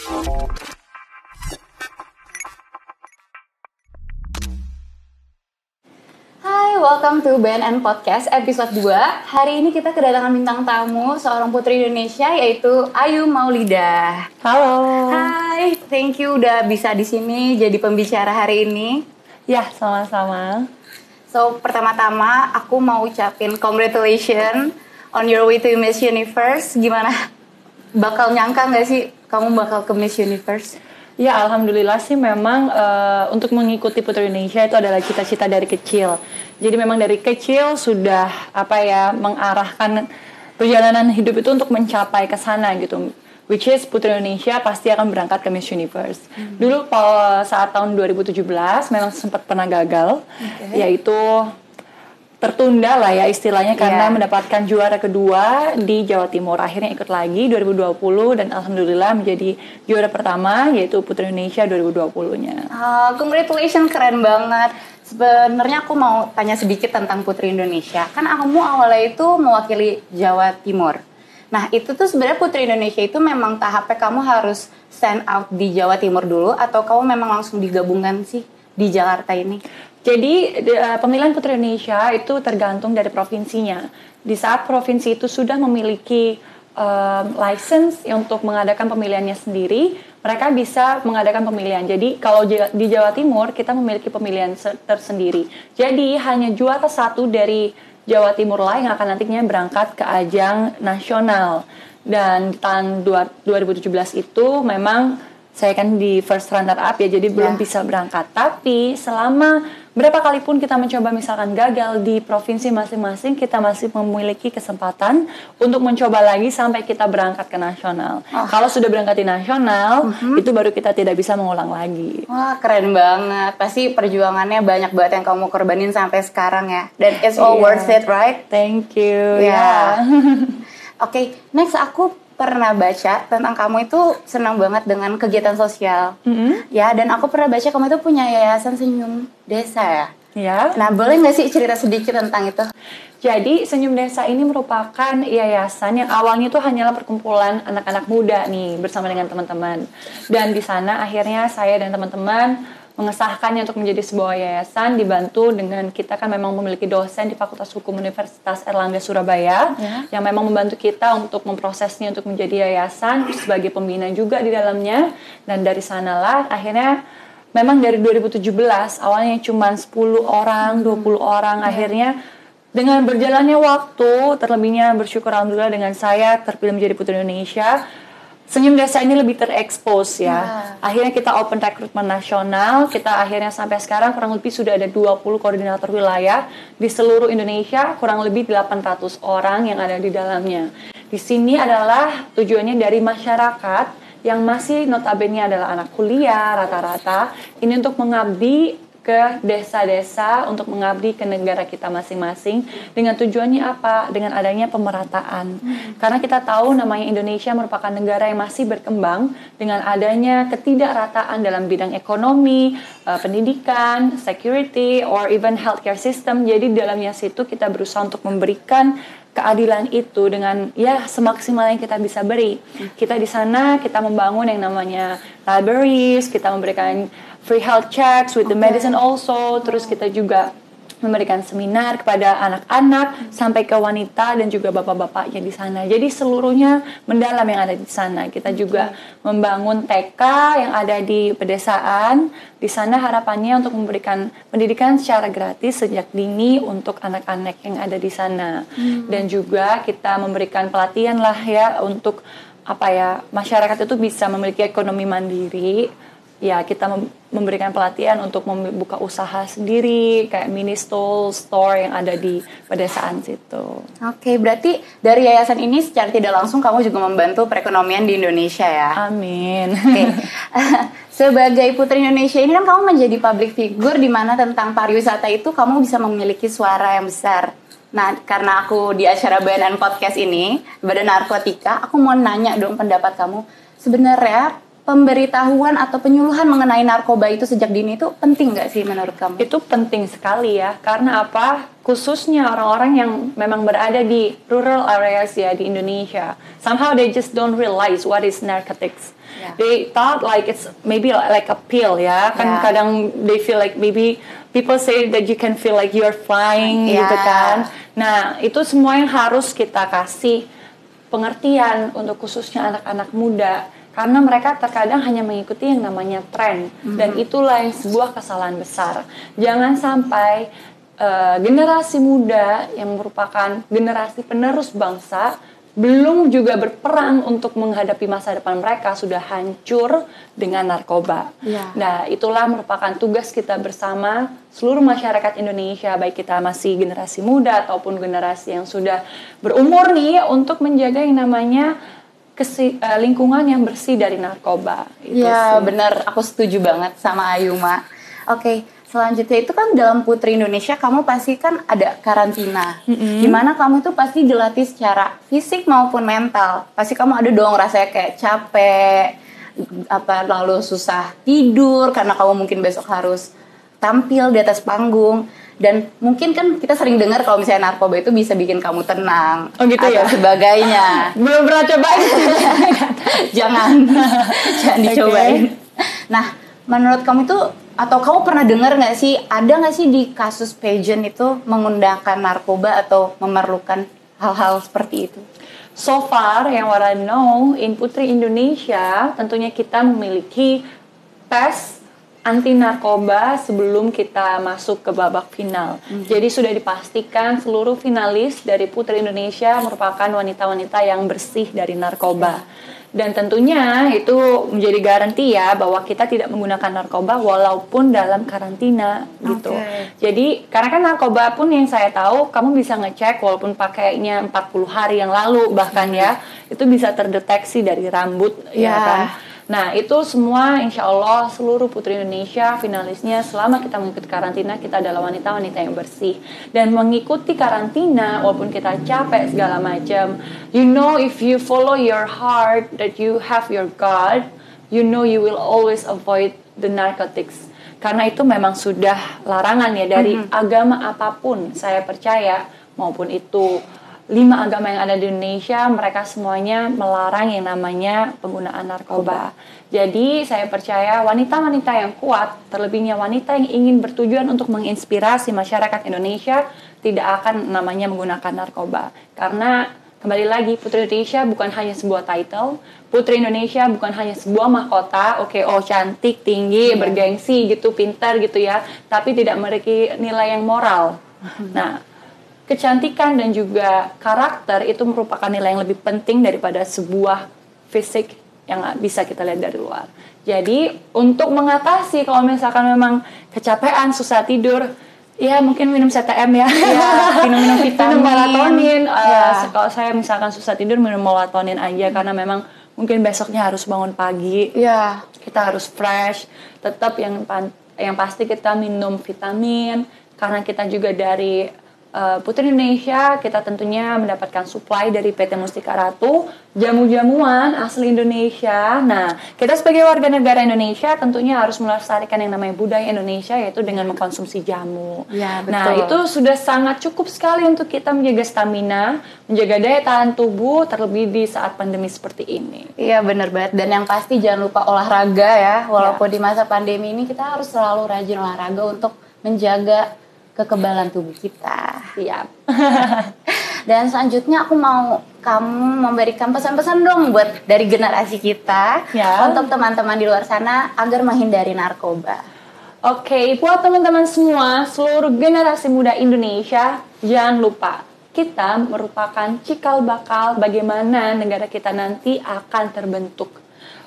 Hai, welcome to BNN Podcast episode 2. Hari ini kita kedatangan bintang tamu, seorang putri Indonesia yaitu Ayu Maulidah. Halo. Hai, thank you udah bisa di sini jadi pembicara hari ini. Ya, sama-sama. So, pertama-tama aku mau ucapin congratulations on your way to Miss Universe. Gimana? Bakal nyangka nggak sih kamu bakal ke Miss Universe? Ya, alhamdulillah sih memang untuk mengikuti Putri Indonesia itu adalah cita-cita dari kecil. Jadi memang dari kecil sudah mengarahkan perjalanan hidup itu untuk mencapai ke sana gitu. Which is Putri Indonesia pasti akan berangkat ke Miss Universe. Dulu saat tahun 2017 memang sempat pernah gagal, yaitu tertunda lah ya istilahnya karena mendapatkan juara kedua di Jawa Timur. Akhirnya ikut lagi 2020 dan alhamdulillah menjadi juara pertama yaitu Putri Indonesia 2020-nya. Congratulations, keren banget. Sebenarnya aku mau tanya sedikit tentang Putri Indonesia. Kan kamu awalnya itu mewakili Jawa Timur. Nah, itu tuh sebenarnya Putri Indonesia itu memang tahapnya kamu harus stand out di Jawa Timur dulu atau kamu memang langsung digabungkan sih di Jakarta ini? Jadi pemilihan Putri Indonesia itu tergantung dari provinsinya. Di saat provinsi itu sudah memiliki license untuk mengadakan pemilihannya sendiri, mereka bisa mengadakan pemilihan. Jadi kalau di Jawa Timur kita memiliki pemilihan tersendiri. Jadi hanya juara satu dari Jawa Timur lah yang akan nantinya berangkat ke ajang nasional. Dan tahun 2017 itu memang saya kan di first runner up ya, jadi belum bisa berangkat. Tapi selama berapa kali pun kita mencoba misalkan gagal di provinsi masing-masing, kita masih memiliki kesempatan untuk mencoba lagi sampai kita berangkat ke nasional. Kalau sudah berangkat di nasional, itu baru kita tidak bisa mengulang lagi. Wah, keren banget. Pasti perjuangannya banyak banget yang kamu korbanin sampai sekarang ya. Dan it's all worth it, right? Thank you. Oke, next aku pernah baca tentang kamu itu senang banget dengan kegiatan sosial, ya. Dan aku pernah baca kamu itu punya yayasan Senyum Desa ya. Ya. Nah, boleh nggak sih cerita sedikit tentang itu? Jadi Senyum Desa ini merupakan yayasan yang awalnya itu hanyalah perkumpulan anak-anak muda nih bersama dengan teman-teman. Dan di sana akhirnya saya dan teman-teman mengesahkannya untuk menjadi sebuah yayasan, dibantu dengan kita kan memang memiliki dosen di Fakultas Hukum Universitas Airlangga Surabaya yang memang membantu kita untuk memprosesnya untuk menjadi yayasan sebagai pembina juga di dalamnya. Dan dari sanalah akhirnya memang dari 2017 awalnya cuma 10 orang, 20 orang, akhirnya dengan berjalannya waktu, terlebihnya bersyukur alhamdulillah dengan saya terpilih menjadi Putri Indonesia, Senyum Desa ini lebih terekspos ya. Akhirnya kita open rekrutmen nasional, kita akhirnya sampai sekarang kurang lebih sudah ada 20 koordinator wilayah di seluruh Indonesia, kurang lebih 800 orang yang ada di dalamnya. Di sini adalah tujuannya dari masyarakat yang masih notabene adalah anak kuliah rata-rata, ini untuk mengabdi ke desa-desa untuk mengabdi ke negara kita masing-masing dengan tujuannya apa? Dengan adanya pemerataan. Karena kita tahu namanya Indonesia merupakan negara yang masih berkembang dengan adanya ketidakrataan dalam bidang ekonomi, pendidikan, security, or even healthcare system. Jadi dalamnya situ kita berusaha untuk memberikan keadilan itu dengan ya semaksimal yang kita bisa beri. Kita di sana kita membangun yang namanya libraries, kita memberikan free health checks with the medicine also. Terus kita juga memberikan seminar kepada anak-anak sampai ke wanita dan juga bapak-bapaknya di sana. Jadi seluruhnya mendalam yang ada di sana. Kita juga membangun TK yang ada di pedesaan. Di sana harapannya untuk memberikan pendidikan secara gratis sejak dini untuk anak-anak yang ada di sana. Dan juga kita memberikan pelatihan lah ya untuk masyarakat itu bisa memiliki ekonomi mandiri. Ya, kita memberikan pelatihan untuk membuka usaha sendiri, kayak mini store yang ada di pedesaan situ. Oke, berarti dari yayasan ini secara tidak langsung kamu juga membantu perekonomian di Indonesia ya? Amin. Oke. Sebagai Putri Indonesia ini kan kamu menjadi public figure di mana tentang pariwisata itu kamu bisa memiliki suara yang besar. Nah, karena aku di acara BNN Podcast ini, Badan Narkotika, aku mau nanya dong pendapat kamu. Sebenarnya pemberitahuan atau penyuluhan mengenai narkoba itu sejak dini itu penting nggak sih menurut kamu? Itu penting sekali ya, karena apa? Khususnya orang-orang yang memang berada di rural areas ya di Indonesia. Somehow they just don't realize what is narcotics. Yeah. They thought like it's maybe like a pill ya. Kan Yeah. kadang they feel like maybe people say that you can feel like you're flying Yeah. gitu kan. Nah, itu semua yang harus kita kasih pengertian untuk khususnya anak-anak muda. Karena mereka terkadang hanya mengikuti yang namanya tren. Dan itulah yang sebuah kesalahan besar. Jangan sampai generasi muda yang merupakan generasi penerus bangsa belum juga berperang untuk menghadapi masa depan mereka sudah hancur dengan narkoba. Ya. Nah, itulah merupakan tugas kita bersama seluruh masyarakat Indonesia, baik kita masih generasi muda ataupun generasi yang sudah berumur nih, untuk menjaga yang namanya lingkungan yang bersih dari narkoba. Iya benar, aku setuju banget sama Ayuma. Oke, selanjutnya itu kan dalam Putri Indonesia kamu pasti kan ada karantina, dimana kamu itu pasti dilatih secara fisik maupun mental. Pasti kamu ada dong rasanya kayak capek, lalu susah tidur karena kamu mungkin besok harus tampil di atas panggung. Dan mungkin kan kita sering dengar kalau misalnya narkoba itu bisa bikin kamu tenang, gitu atau ya? sebagainya. Belum pernah cobain. jangan dicobain. Nah, menurut kamu itu, atau kamu pernah dengar nggak sih, ada nggak sih di kasus pageant itu menggunakan narkoba atau memerlukan hal-hal seperti itu? So far, yang what I know, in Putri Indonesia, tentunya kita memiliki tes anti narkoba sebelum kita masuk ke babak final. Jadi sudah dipastikan seluruh finalis dari Putri Indonesia merupakan wanita-wanita yang bersih dari narkoba. Dan tentunya itu menjadi garansi ya bahwa kita tidak menggunakan narkoba walaupun dalam karantina gitu. Jadi karena kan narkoba pun yang saya tahu kamu bisa ngecek walaupun pakainya 40 hari yang lalu bahkan ya, itu bisa terdeteksi dari rambut ya kan. Nah itu semua insya Allah seluruh Putri Indonesia finalisnya selama kita mengikuti karantina kita adalah wanita-wanita yang bersih. Dan mengikuti karantina walaupun kita capek segala macam, you know if you follow your heart that you have your God, you know you will always avoid the narcotics. Karena itu memang sudah larangan ya dari agama apapun saya percaya, maupun itu 5 agama yang ada di Indonesia, mereka semuanya melarang yang namanya penggunaan narkoba. Jadi saya percaya wanita-wanita yang kuat, terlebihnya wanita yang ingin bertujuan untuk menginspirasi masyarakat Indonesia, tidak akan namanya menggunakan narkoba. Karena kembali lagi, Putri Indonesia bukan hanya sebuah title, Putri Indonesia bukan hanya sebuah mahkota, cantik, tinggi, bergengsi gitu, pintar gitu ya, tapi tidak memiliki nilai yang moral. Nah, kecantikan dan juga karakter itu merupakan nilai yang lebih penting daripada sebuah fisik yang bisa kita lihat dari luar. Jadi untuk mengatasi kalau misalkan memang kecapean, susah tidur, ya mungkin minum CTM ya, minum vitamin, minum melatonin. Kalau saya misalkan susah tidur minum melatonin aja karena memang mungkin besoknya harus bangun pagi, kita harus fresh. Tetap yang pasti kita minum vitamin karena kita juga dari Putri Indonesia, kita tentunya mendapatkan supply dari PT Mustika Ratu, jamu-jamuan asli Indonesia. Nah, kita sebagai warga negara Indonesia tentunya harus melestarikan yang namanya budaya Indonesia, yaitu dengan mengkonsumsi jamu. Ya, betul. Nah, itu sudah sangat cukup sekali untuk kita menjaga stamina, menjaga daya tahan tubuh, terlebih di saat pandemi seperti ini. Iya, benar banget. Dan yang pasti jangan lupa olahraga ya. Walaupun di masa pandemi ini kita harus selalu rajin olahraga untuk menjaga kekebalan tubuh kita. Siap. Dan selanjutnya aku mau kamu memberikan pesan-pesan dong buat dari generasi kita untuk teman-teman di luar sana agar menghindari narkoba. Oke, buat teman-teman semua, seluruh generasi muda Indonesia, jangan lupa kita merupakan cikal bakal bagaimana negara kita nanti akan terbentuk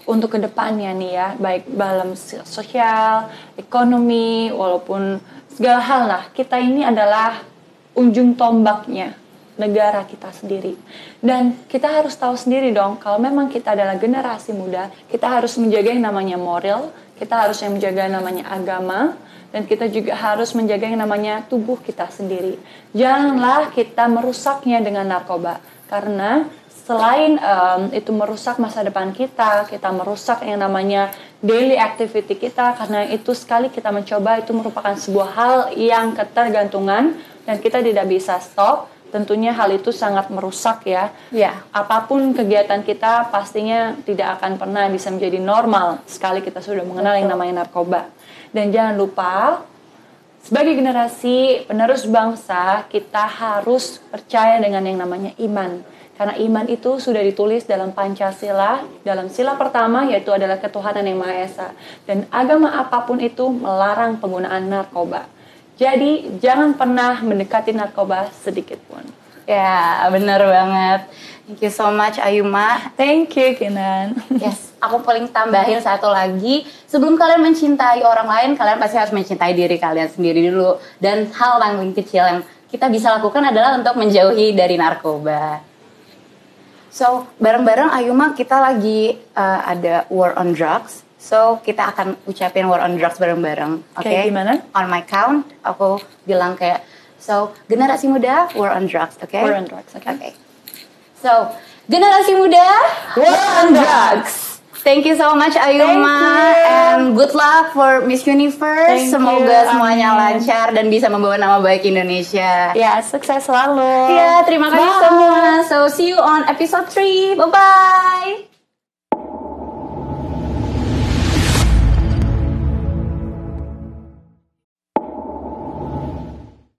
untuk kedepannya nih ya, baik dalam sosial, ekonomi, walaupun segala hal lah. Kita ini adalah ujung tombaknya negara kita sendiri. Dan kita harus tahu sendiri dong, kalau memang kita adalah generasi muda, kita harus menjaga yang namanya moral, kita harus menjaga yang namanya agama, dan kita juga harus menjaga yang namanya tubuh kita sendiri. Janganlah kita merusaknya dengan narkoba, karena selain itu merusak masa depan kita merusak yang namanya daily activity kita, karena itu sekali kita mencoba itu merupakan sebuah hal yang ketergantungan dan kita tidak bisa stop. Tentunya hal itu sangat merusak ya. Apapun kegiatan kita pastinya tidak akan pernah bisa menjadi normal sekali kita sudah mengenal yang namanya narkoba. Dan jangan lupa, sebagai generasi penerus bangsa, kita harus percaya dengan yang namanya iman. Karena iman itu sudah ditulis dalam Pancasila, dalam sila pertama yaitu adalah ketuhanan yang Maha Esa. Dan agama apapun itu melarang penggunaan narkoba. Jadi jangan pernah mendekati narkoba sedikit pun. Ya, benar banget. Thank you so much Ayuma. Thank you Kinan. Yes, aku paling tambahin satu lagi. Sebelum kalian mencintai orang lain, kalian pasti harus mencintai diri kalian sendiri dulu. Dan hal paling kecil yang kita bisa lakukan adalah untuk menjauhi dari narkoba. So, bareng-bareng Ayuma kita lagi ada War on Drugs. So, kita akan ucapin War on Drugs bareng-bareng. Oke, gimana? On my count, aku bilang kayak, so, generasi muda, War on Drugs, oke? War on Drugs, oke. So, generasi muda, War on Drugs. Thank you so much Ayuma, and good luck for Miss Universe. Semoga semuanya lancar dan bisa membawa nama baik Indonesia. Ya, sukses selalu. Ya, terima kasih semua. So, see you on episode 3. Bye-bye.